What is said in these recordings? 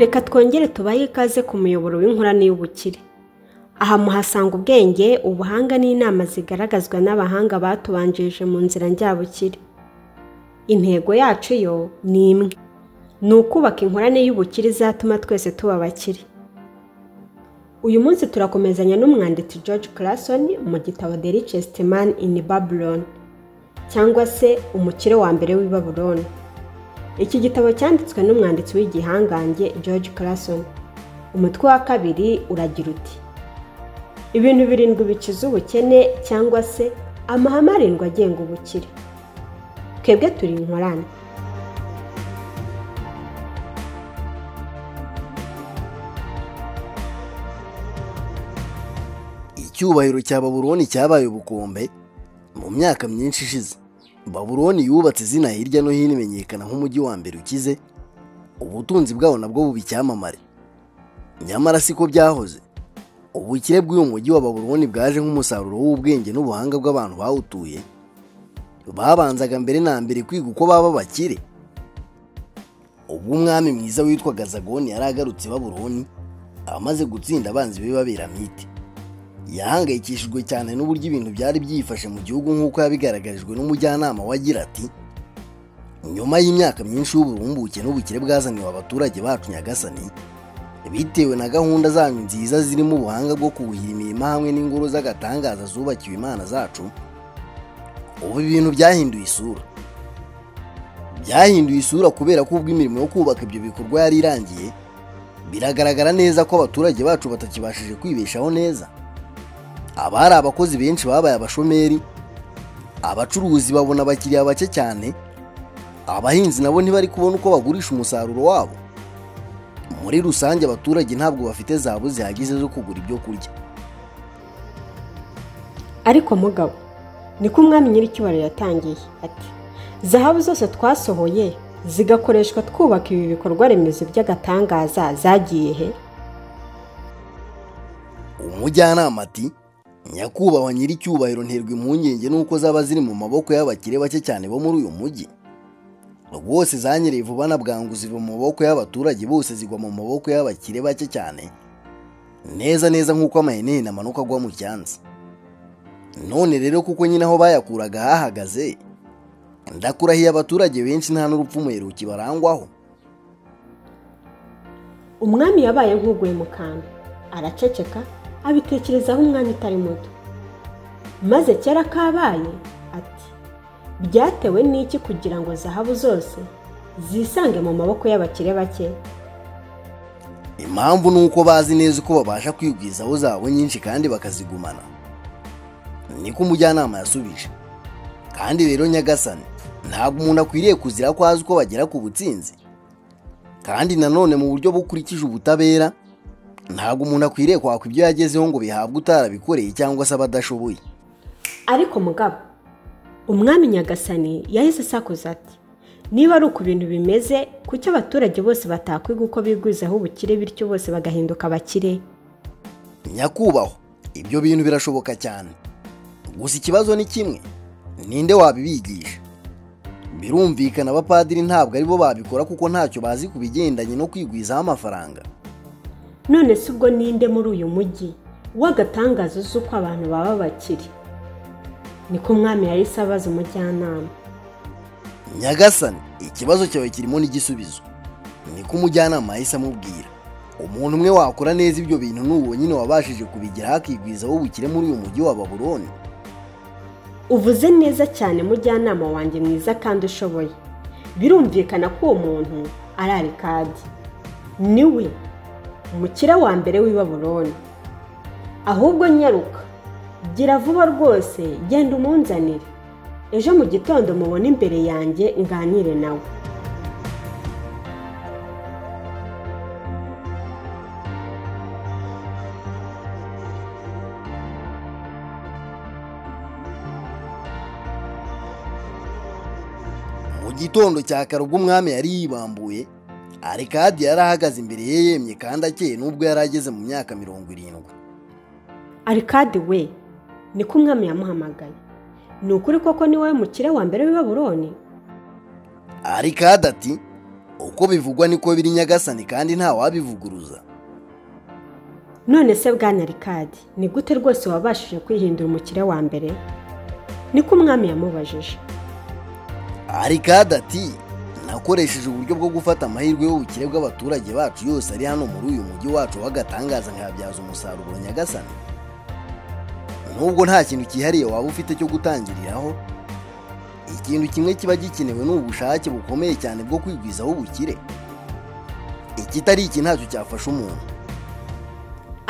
Reka twongere tubahe ikaze ku muyoboro w'inkorane y'ubukire. Aha muhasanga ubwenge, ubuhanga n'inama zigaragazwa n'abahanga batubanjirije mu nzira njyabukire. Intego yacu yo ni imwe, ni ukubaka inkorane y'ubukire izatuma twese tuba abakire. Uyu munsi turakomezanya n'umwanditsi George Clason mu gitabo The Richest Man in Babylon, cyangwa se umukire wa mbere w'i Babylon. Iki gitabo cyanditswe n'umwanditsi w'igihangange George Clason. Umutwe wa kabiri uragira uti: ibintu 7 bikiza ubukene, cyangwa se amahame 7 agenga ubukire. Twebwe turi inkorane. Icyubahiro cya Babuloni cyabaye ubukombe mu myaka myinshi ishize. Babuloni yubatse izina hirya no hino, imenyekana nk'umujyi wa mbere ukize, ubutunzi bwawo nabwo bubi cyamamare. Nyamara siko byahoze. Ubukire bw'uyu mujyi wa Babuloni bwaje nk'umusaruro w'ubwenge n'ubuhanga bw'abantu bawutuye. Babanzaga mbere na mbere kwiga uko baba bakire. Ubwo umwami mwiza witwaga Zagoni yari agarutse Babuloni, amaze gutsinda abanzi be b'Aberamite. Yahangayikishijwe cyane n'uburyo ibintu byari byifashe mu gihugu, nk'uko yabigaragarijwe n'umujyanama wagira ati: nyuma y'imyaka myinshi y'uburumbuke n'ubukire bwazaniwe abaturage bacu Nyagasani, bitewe na gahunda zanyu nziza zirimo ubuhanga bwo kubuhira imirima hamwe n'ingoro z'agatangaza zubakiwe imana zacu, ubu ibintu byahinduye isura. Byahinduye isura kubera ko ubwo imirimo yo kubaka ibyo bikorwa yari irangiye, biragaragara neza ko abaturage bacu batakibashije kwibeshaho neza. Abari abakozi benshi babaye abashomeri, abacuruzi babona abakiriya bake cyane, abahinzi nabo ntibari kubona uko bagurisha umusaruro wabo. Muri rusange abaturage ntabwo bafite zahabu zihagije zo kugura ibyo kurya. Ariko mugabo, niko umwami nyiricyubahiro yatangiye ati: zahabu zose twasohoye zigakoreshwa twubaka ibi bikorwa remezo by'agatangaza zagiye he? Umujyanama ati: nyakubahwa nyiricyubahiro, nterwa impungenge nuko zaba ziri mu maboko y'abakire bake cyane bo muri uyu mujyi. Rwose zanyereye vuba na bwangu, ziva mu maboko y'abaturage bose zigwa mu maboko y'abakire bake cyane, neza neza nk'uko amahenehene amanuka agwa mu cyansi. None rero kuko nyine aho bayakuraga hahagaze, ndakurahiye abaturage benshi nta n'urupfu muheruki barangwaho. Umwami yabaye nk'uguye mu kantu, araceceka, abitekerezaho umwanya utari muto. Maze kera kabaye ati: byatewe n'iki kugira ngo zahabu zose zisange mu maboko y'abakire bake? Impamvu ni uko bazi neza uko babasha kwigwizaho zabo nyinshi kandi bakazigumana. Niko umujyanama yasubije. Kandi rero Nyagasani, ntabwo umuntu akwiriye kuzira ko azi uko bagera ku butsinzi. Kandi nanone mu buryo bukurikije ubutabera, ntabwo umuntu akwiriye kwaka ibyo yagezeho ngo bihabwe utarabikoreye cyangwa se abadashoboye. Ariko mugabo, umwami Nyagasani yahise asakuza ati: niba ari uko ibintu bimeze, kuki abaturage bose batakwiga uko bigwizaho ubukire bityo bose bagahinduka abakire? Nyakubahwa, ibyo bintu birashoboka cyane. Gusa ikibazo ni kimwe: ninde wabibigisha? Birumvikana abapadiri ntabwo aribo babikora kuko ntacyo bazi ku bigendanye no kwigwizaho amafaranga. None se ubwo ninde muri uyu mujyi w'agatangaza uzi uko abantu baba bakire? Niko umwami yahise abaza umujyanama. Nyagasani, ikibazo cyawe kirimo n'igisubizo. Niko umujyanama yahise amubwira. Umuntu umwe wakora neza ibyo bintu n'uwo nyine wabashije kubigeraho akigwizaho ubukire muri uyu mujyi wa Babuloni. Uvuze neza cyane mujyanama wanjye mwiza kandi ushoboye. Birumvikana ko uwo muntu ari Arikadi. Niwe umukire wa mbere w'i Babuloni. Ahubwo nyaruka, gira vuba rwose, genda umunzanire. Ejo mu gitondo mubona imbere yanjye nganire nawe. Mu gitondo cya kare ubwo umwami yari yibambuye, Arikadi yari ahagaze imbere ye yemye kandi akeye nubwo yari ageze mu myaka 70. Arikadi we, niko umwami yamuhamagaye. Ni ukuri koko ni wowe mukire wa mbere w'i Babuloni? Arikadi ati: uko bivugwa niko biri Nyagasani kandi nta wabivuguruza. None se bwana Rikadi, ni gute rwose wabashije kwihindura umukire wa mbere? Niko umwami yamubajije. Rikadi ati, nakoresheje uburyo bwo gufata amahirwe y'ubukire bw'abaturage bacu yose ari hano muri uyu mujyi wacu w'agatangaza nkayabyaza umusaruro Nyagasani. Nubwo nta kintu cyihariye waba ufite cyo gutangiriraho, ikintu kimwe kiba gikenewe ni ubushake bukomeye cyane bwo kwigwizaho ubukire. Ikitari iki ntacyo cyafasha umuntu.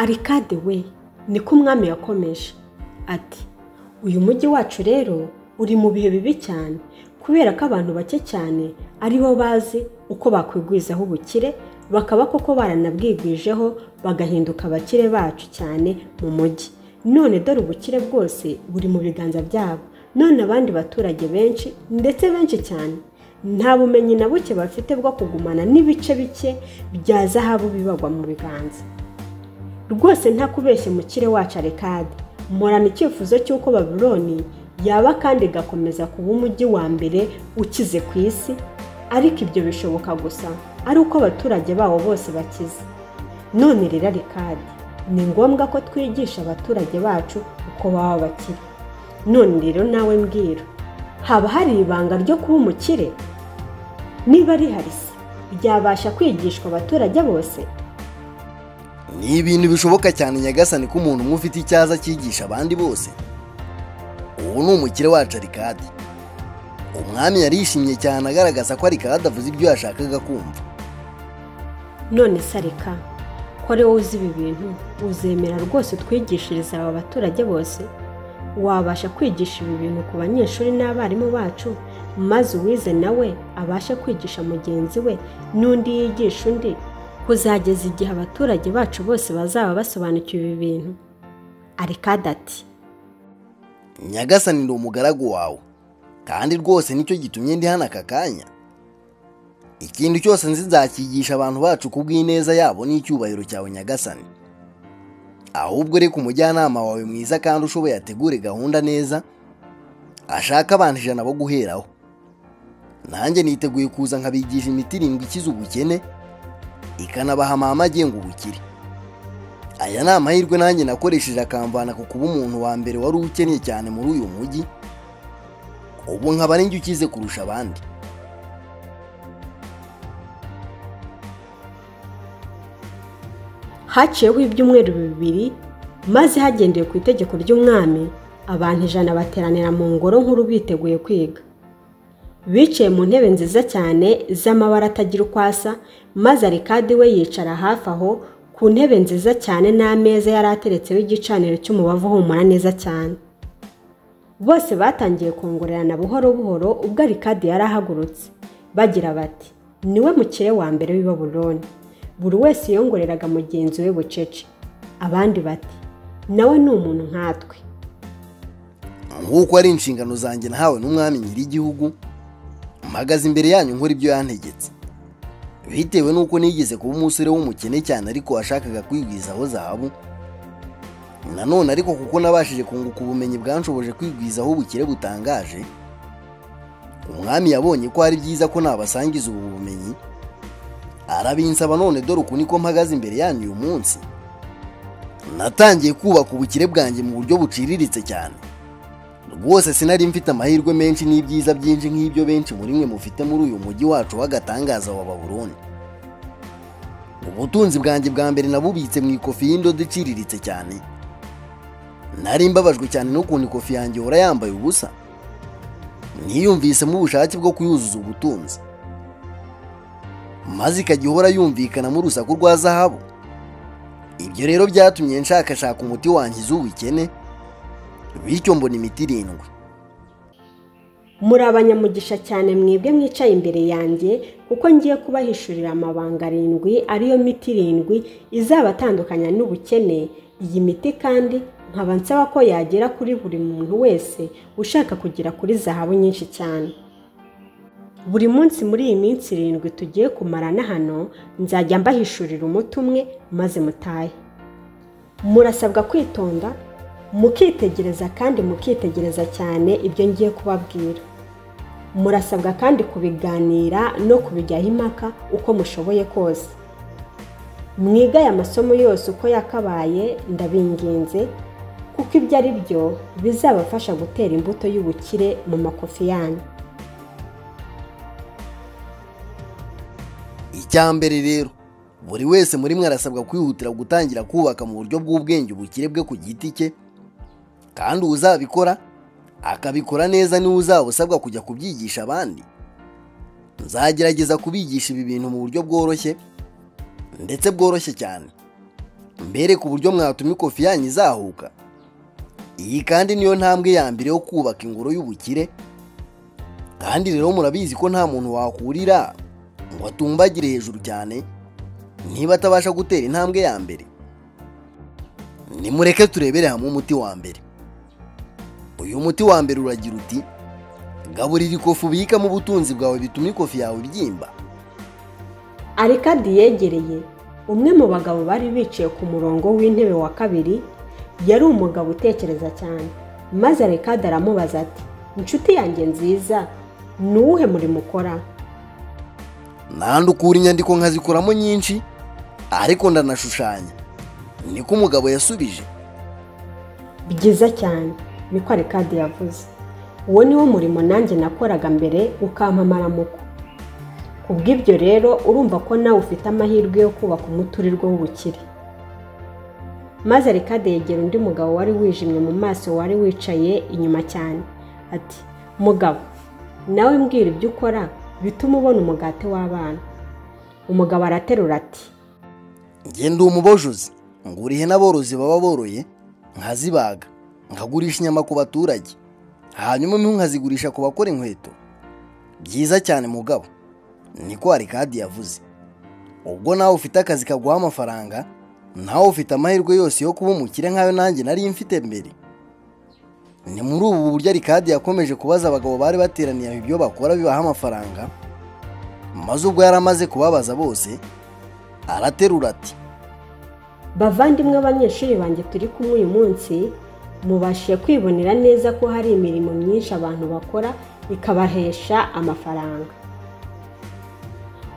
Rikadi we, niko umwami yakomeje ati, uyu mujyi wacu rero uri mu bihe bibi cyane kubera ko abantu bake cyane ari bo bazi uko bakwigwizaho ubukire, bakaba koko baranabwigwijeho bagahinduka abakire bacu cyane mu mujyi. None dore ubukire bwose buri mu biganza byabo. None abandi baturage benshi ndetse benshi cyane nta bumenyi na buke bafite bwo kugumana n'ibice bike bya zahabu bibagwa mu biganza. Rwose nta kubeshye mukire wacu Rikadi, mporana icyifuzo cy'uko Babuloni yaba kandi gakomeza kuba umujyi wa mbere ukize ku isi, ariko ibyo bishoboka gusa ari uko abaturage bawo bose bakize. None rero Rikadi, ni ngombwa ko twigisha abaturage bacu uko baba bakire. None rero nawe mbwira, haba hari ibanga ryo kuba umukire? Niba rihari se, byabasha kwigishwa abaturage bose? Ni ibintu bishoboka cyane Nyagasani ko umuntu umwe ufite icyaza cyigisha abandi bose. Ubu ni umukire wacu Rikadi. Umwami yarishimye cyane agaragaza ko Rikadi avuze ibyo yashakaga kumva. None se Rika, ko ari wowe uzi ibi bintu, uzemera rwose twigishiriza aba baturage bose? Wabasha kwigisha ibi bintu ku banyeshuri n'abarimu bacu, maze uwize nawe abasha kwigisha mugenzi we, n'undi yigisha undi, kuzageza igihe abaturage bacu bose bazaba basobanukiwe ibi bintu? Rikadi ati, Nyagasani ndi umugaragu wawe, kandi rwose nicyo gitumye ndi hano aka kanya. Ikintu cyose nzi nzakigisha abantu bacu kubw'ineza yabo n'icyubahiro cyawe Nyagasani. Ahubwo reka umujyanama wawe mwiza kandi ushoboye ategure gahunda neza, ashaka abantu 100 bo guheraho. Nanjye niteguye kuza nkabigisha imiti 7 ikiza ubukene, ikanabaha amahame agenga ubukire. Aya ni amahirwe nanjye nakoresheje akamvana ku kuba umuntu wa mbere wari ukeneye cyane muri uyu mujyi. Ubu nkaba ari njye ukize kurusha abandi. Haciyeho ibyumweru 2, maze hagendewe ku itegeko ry'umwami, abantu 100 bateranira mu ngoro nkuru biteguye kwiga. Bicaye mu ntebe nziza cyane z'amabara atagira uko asa, maze Rikadi we yicara hafi aho ku ntebe nziza cyane n'ameza yari ateretseho igicaniro cy'umubavu uhumura neza cyane. Bose batangiye kongorerana buhoro buhoro ubwo Rikadi yari ahagurutse, bagira bati, niwe mukire wa mbere w'i Babuloni. Buri wese yongoreraga mugenzi we bucece. Abandi bati, nawe ni umuntu nkatwe. Nk'uko ari inshingano zanjye nahawe n'umwami nyir'igihugu, mpagaze imbere yanyu nkora ibyo yantegetse. Bitewe n'uko nigeze kuba umusore w'umukene cyane ariko washakaga kwigwizaho zahabu, nanone ariko kuko nabashije kunguka ubumenyi bwanshoboje kwigwizaho ubukire butangaje, umwami yabonye ko ari byiza ko nabasangiza ubu bumenyi, arabinsaba. None dore uku niko mpagaze imbere yanyu uyu munsi. Natangiye kubaka ubukire bwanjye mu buryo buciriritse cyane. Rwose sinari mfite amahirwe menshi n'ibyiza byinshi nk'ibyo benshi muri mwe mufite muri uyu mujyi wacu w'agatangaza wa Babuloni. Ubutunzi bwanjye bwa mbere nabubitse mu ikofi y'indodo iciriritse cyane. Nari mbabajwe cyane n'ukuntu ikofi yanjye ihora yambaye ubusa. Niyumvisemo ubushake bwo kuyuzuza ubutunzi, maze ikajya ihora yumvikanamo urusaku rwa zahabu. Ibyo rero byatumye nshakashaka umuti wangiza ubukene, bityo mbona imiti 7. Muri abanyamugisha cyane mwebwe mwicaye imbere yanjye, kuko ngiye kubahishurira amabanga 7 ariyo miti 7 izabatandukanya n'ubukene. Iyi miti kandi nkaba nsaba ko yagera kuri buri muntu wese ushaka kugera kuri zahabu nyinshi cyane. Buri munsi muri iyi minsi 7 tugiye kumarana hano, nzajya mbahishurira umuti umwe maze mutahe. Murasabwa kwitonda, mukitegereza kandi mukitegereza cyane ibyo ngiye kubabwira. murasabwa kandi kubiganira no kubijyaho impaka uko mushoboye kose. Mwiga aya masomo yose uko yakabaye ndabinginze, kuko ibyo ari byo bizabafasha gutera imbuto y'ubukire mu makofi yanyu. Icyambere rero, buri wese muri mwe arasabwa kwihutira gutangira kubaka mu buryo bw'ubwenge ubukire bwe ku giti cye, kandi uzabikora akabikora neza niwe uzaba usabwa kujya kubyigisha abandi. Nzagerageza kubigisha ibi bintu mu buryo bworoshye ndetse bworoshye cyane, mbere ku buryo mwatuma ikofi yanyu izahuka. Iyi kandi niyo ntambwe ya mbere yo kubaka ingoro y'ubukire, kandi rero murabizi ko nta muntu wakurira ngo atumbagire hejuru cyane niba atabasha gutera intambwe ya mbere. Nimureke turebere hamwe umuti wa mbere. Uyu muti wa mbere uragira uti: gaburira ikofi ubikamo ubutunzi bwawe bituma ikofi yawe ibyimba. Arikadi yegereye umwe mu bagabo bari bicaye ku murongo w'intebe wa kabiri. Yari umugabo utekereza cyane, maze Arikadi aramubaza ati: inshuti yanjye nziza, ni uwuhe murimo ukora? Nandukura inyandiko nkazikoramo nyinshi, ariko ndanashushanya, niko umugabo yasubije. Byiza cyane, niko Arikadi yavuze. Uwo ni wo murimo nanjye nakoraga mbere ukampa amaramuko. Kubw'ibyo rero urumva ko nawe ufite amahirwe yo kubaka umuturirwa w'ubukire. Maze Arikadi yegera undi mugabo wari wijimye mu maso wari wicaye inyuma cyane, ati: mugabo, nawe mbwira ibyo ukora bituma ubona umugati w'abana. Umugabo araterura ati: njye ndi umubojuzi, ngurihe n'aborozi baba boroye, nkazibaga, nkagurisha inyama ku baturage, hanyuma nkazigurisha ku bakora inkweto. Byiza cyane mugabo, niko Arikadi yavuze. Ubwo nawe ufite akazi kaguha amafaranga, nawe ufite amahirwe yose yo kuba umukire nk'ayo nanjye nari mfite mbere. Ni muri ubu buryo Arikadi yakomeje kubaza abagabo bari bateraniye ibyo bakora bibaha amafaranga, maze ubwo yari amaze kubabaza bose, araterura ati: bavandimwe abanyeshuri banjye turi kumwe uyu munsi, mubashiye kwibonera neza ko hari imirimo myinshi abantu bakora ikabahesha amafaranga.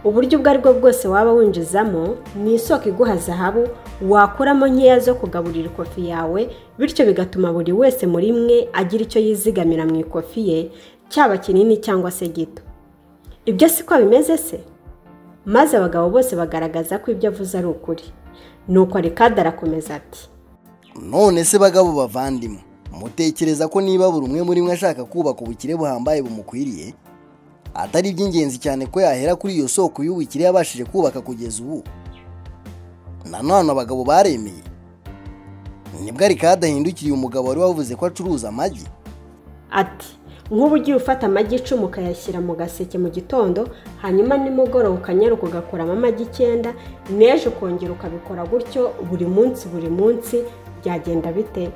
Uburyo ubwo ari bwo bwose waba winjizamo ni isoko iguha zahabu wakuramo nkeya zo kugaburira ikofi yawe, bityo bigatuma buri wese muri mwe agira icyo yizigamira mu ikofi ye, cyaba kinini cyangwa se gito. Ibyo siko bimeze se? Maze abagabo bose bagaragaza ko ibyo avuze ari ukuri. Nuko Arikadi arakomeza ati: none se bagabo bavandimwe, mutekereza ko niba buri umwe muri mwe ashaka kubaka ubukire buhambaye bumukwiriye, atari iby'ingenzi cyane ko yahera kuri iyo soko y'ubukire yabashije kubaka kugeza ubu? Nanone abagabo baremeye. Nibwo Arikadi ahindukiriye umugabo wari wavuze ko acuruza amagi, ati: nk'ubu ugiye ufata amagi 10 ukayashyira mu gaseke mu gitondo, hanyuma nimugoroba ukanyaruka ugakuramo amagi 9, n'ejo ukongera ukabikora gutyo buri munsi, byagenda bite?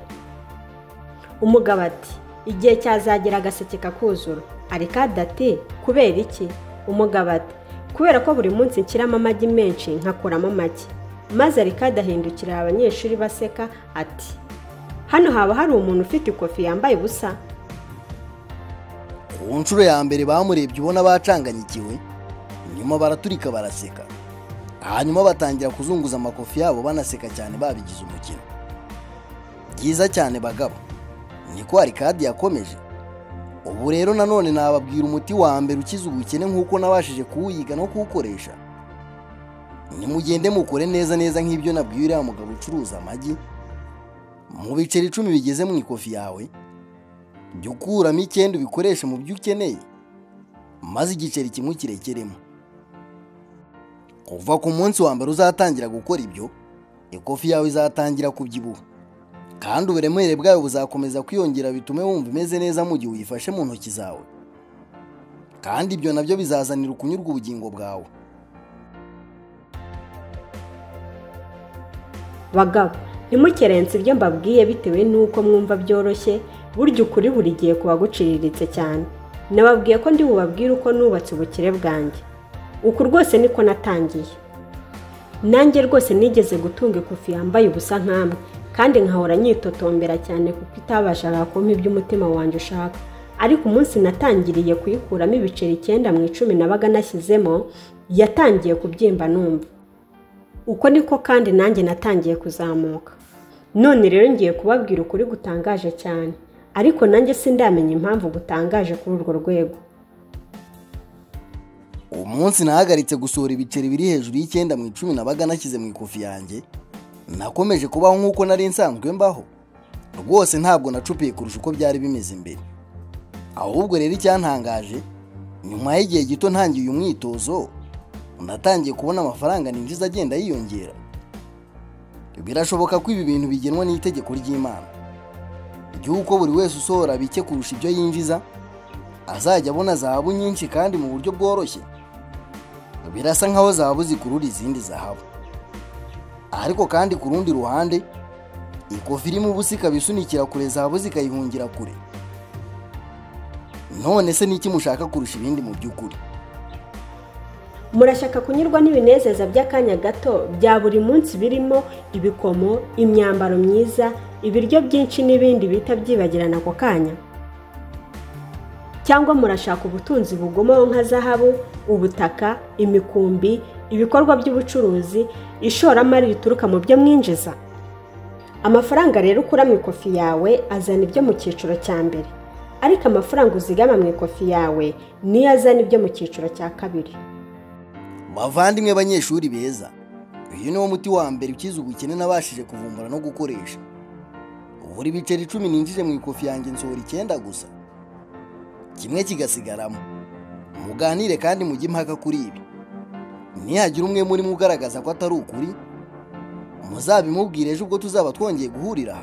Umugabo ati: igihe cyazagera agaseke kakuzura. Arikadi ati: kubera iki? Umugabo ati: kubera ko buri munsi nshyiramo amagi menshi nkakuramo amagi. Maze Arikadi ahindukira abanyeshuri baseka ati: hano haba hari umuntu ufite ikofi yambaye ubusa? ku nshuro ya mbere bamurebye ubona bacanganyikiwe, nyuma baraturika baraseka, hanyuma batangira kuzunguza amakofi yabo banaseka cyane babigize umukino. Byiza cyane bagabo, niko Arikadi yakomeje. Ubu rero nanone nababwira umuti wa mbere ukiza ubukene nk'uko nabashije kuwiga no kuwukoresha. Nimugende mukore neza nk'ibyo nabwiye uriya mugabo ucuruza amagi. Mu biceri 10 bigeze mu ikofi yawe, jya ukuramo 9 ubikoreshe mu byo ukeneye, maze igiceri kimwe kirekeremo. Kuva ku munsi wa mbere uzatangira gukora ibyo, ikofi yawe izatangira kubyibuha, kandi uburemere bwayo buzakomeza kwiyongera bitume wumva imeze neza mu gihe uyifashe mu ntoki zawe, kandi ibyo nabyo bizazanira ukunyurwa ubugingo bwawe. Bagabo, ntimukerense ibyo mbabwiye bitewe n'uko mwumva byoroshye, burya ukuri buri gihe kuba guciriritse cyane. Nababwiye ko ndi bubabwire uko nubatse ubukire bwanjye. Uku rwose niko natangiye. Nanjye rwose nigeze gutunga ikofi yambaye ubusa nkamwe, kandi nkahora nyitotombera cyane kuko itabashaga kumpa ibyo umutima wanjye ushaka. ariko umunsi natangiriye kuyikuramo ibiceri 9 mu 10 nabaga nashyizemo yatangiye kubyimba numva. Uko niko kandi nanjye natangiye kuzamuka. None rero ngiye kubabwira ukuri gutangaje cyane, ariko nanjye sindamenya impamvu gutangaje kuri urwo rwego. Umunsi nahagaritse gusohora ibiceri biri hejuru y'9 mu 10 nabaga nashyize mu ikofi yanjye, nakomeje kubaho nk'uko nari nsanzwe mbaho. Rwose ntabwo nacupiye kurusha uko byari bimeze imbere. Ahubwo rero icyantangaje, nyuma y'igihe gito ntangiye umwitozo, natangiye kubona amafaranga ninjiza agenda yiyongera. Birashoboka ko ibi bintu bigenwa n'itegeko ry'Imana, ry'uko buri wese usohora bike kurusha ibyo yinjiza azajya abona zahabu nyinshi kandi mu buryo bworoshye. Birasa nkaho zahabu zikurura izindi zahabu. Ariko kandi ku rundi ruhande, ikofi irimo ubusa ikabisunikira kure zahabu zikayihungira kure. None se niki mushaka kurusha ibindi mu by'ukuri? Murashaka kunyurwa n'ibinezeza by'akanya gato bya buri munsi birimo ibikomo, imyambaro myiza, ibiryo byinshi n'ibindi bita byibagirana ako kanya? Cyangwa murashaka ubutunzi bugomaho nka zahabu, ubutaka, imikumbi, ibikorwa by'ubucuruzi, ishoramari rituruka mu byo mwinjiza? Amafaranga rero ukura mu ikofi yawe azana ibyo mu cyiciro cya mbere, ariko amafaranga uzigama mu ikofi yawe niyo azana ibyo mu cyiciro cya kabiri. Bavandimwe banyeshuri beza, uyu niwo muti wa mbere ukiza ubukene nabashije kuvumbura no gukoresha. Buri biceri 10 ninjije mu ikofi yanjye nsohora 9 gusa, kimwe kigasigaramo. Muganire kandi mujye impaka kuri ibi. Nihagira umwe muri mugaragaza ko atari ukuri, muzabimubwire ejo ubwo tuzaba twongeye guhurira.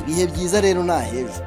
Ibihe byiza rero nahejo.